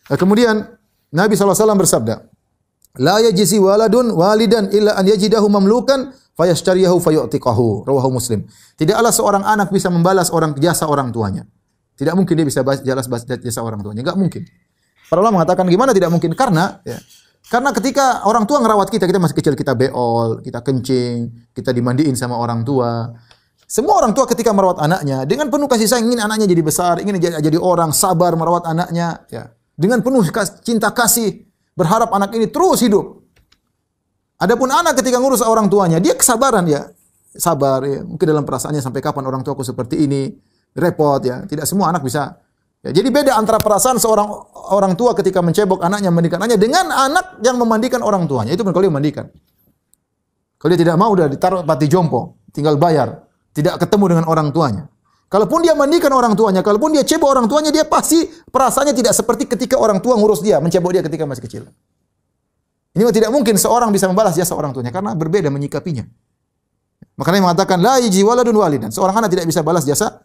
Kemudian Nabi SAW bersabda, la yajzi waladun walidan illa an yajidahu mamlukan fayashtariyahu fayu'tiqahu. Rawahu Muslim. Tidaklah seorang anak bisa membalas jasa orang tuanya. Tidak mungkin dia bisa balas jasa orang tuanya. Enggak mungkin. Para ulama mengatakan gimana tidak mungkin? Karena ketika orang tua ngerawat kita masih kecil, kita beol, kita kencing, kita dimandiin sama orang tua. Semua orang tua ketika merawat anaknya dengan penuh kasih sayang, ingin anaknya jadi besar, ingin jadi orang, sabar merawat anaknya, ya. Dengan penuh cinta kasih, berharap anak ini terus hidup. Adapun anak ketika ngurus orang tuanya, dia kesabaran, ya. Sabar, ya. Mungkin dalam perasaannya sampai kapan orang tuaku seperti ini, repot, ya. Tidak semua anak bisa. Ya, jadi beda antara perasaan seorang orang tua ketika mencebok anaknya, memandikan anaknya dengan anak yang memandikan orang tuanya. Itu kalau dia memandikan. Kalau dia tidak mau, udah ditaruh pati jompo, tinggal bayar. Tidak ketemu dengan orang tuanya. Kalaupun dia mandikan orang tuanya, kalaupun dia cebok orang tuanya, dia pasti perasaannya tidak seperti ketika orang tua ngurus dia, mencebok dia ketika masih kecil. Ini tidak mungkin seorang bisa membalas jasa orang tuanya karena berbeda menyikapinya. Makanya mengatakan la yajzi waladun walidan. Seorang anak tidak bisa balas jasa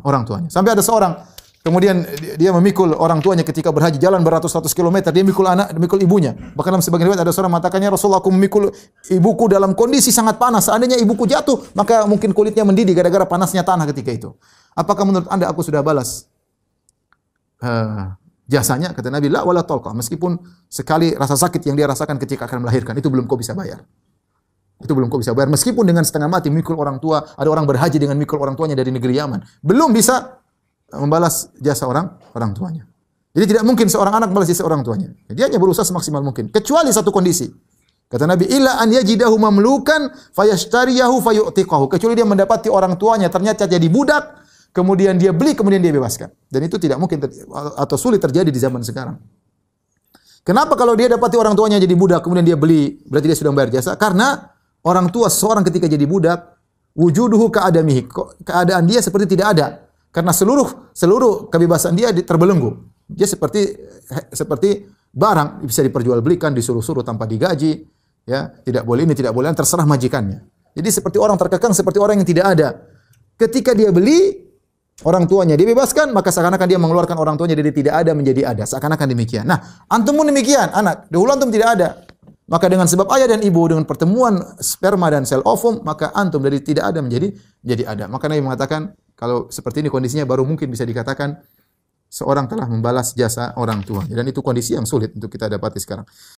orang tuanya. Sampai ada seorang kemudian dia memikul orang tuanya ketika berhaji, jalan beratus-ratus kilometer, dia memikul ibunya. Bahkan dalam sebagian riwayat ada seorang mengatakannya, Rasulullah, aku memikul ibuku dalam kondisi sangat panas. Seandainya ibuku jatuh, maka mungkin kulitnya mendidih gara-gara panasnya tanah ketika itu. Apakah menurut Anda aku sudah balas jasanya? Kata Nabi, la wala talqa. Meskipun sekali rasa sakit yang dia rasakan ketika akan melahirkan, itu belum kau bisa bayar. Itu belum kau bisa bayar. Meskipun dengan setengah mati mikul orang tua, ada orang berhaji dengan mikul orang tuanya dari negeri Yaman, belum bisa membalas jasa orang tuanya. Jadi tidak mungkin seorang anak membalas jasa orang tuanya. Dia hanya berusaha semaksimal mungkin. Kecuali satu kondisi. Kata Nabi, illa an yajidahu mamlukan fayashtariyahu fayu'tiqahu. Kecuali dia mendapati orang tuanya ternyata jadi budak, kemudian dia beli, kemudian dia bebaskan. Dan itu tidak mungkin atau sulit terjadi di zaman sekarang. Kenapa kalau dia dapati orang tuanya jadi budak, kemudian dia beli, berarti dia sudah membayar jasa? Karena orang tua seorang ketika jadi budak, wujuduhu ka'adamihi. Keadaan dia seperti tidak ada. Karena seluruh kebebasan dia terbelenggu. Dia seperti barang, bisa diperjualbelikan, disuruh-suruh tanpa digaji, ya, tidak boleh ini, tidak boleh, terserah majikannya. Jadi seperti orang terkekang, seperti orang yang tidak ada. Ketika dia beli, orang tuanya dibebaskan, maka seakan-akan dia mengeluarkan orang tuanya dari tidak ada menjadi ada. Seakan-akan demikian. Nah, antum pun demikian, anak. Dahulu antum tidak ada. Maka dengan sebab ayah dan ibu, dengan pertemuan sperma dan sel ovum, maka antum dari tidak ada menjadi ada. Maka Nabi mengatakan, kalau seperti ini kondisinya baru mungkin bisa dikatakan seorang telah membalas jasa orang tua. Dan itu kondisi yang sulit untuk kita dapati sekarang.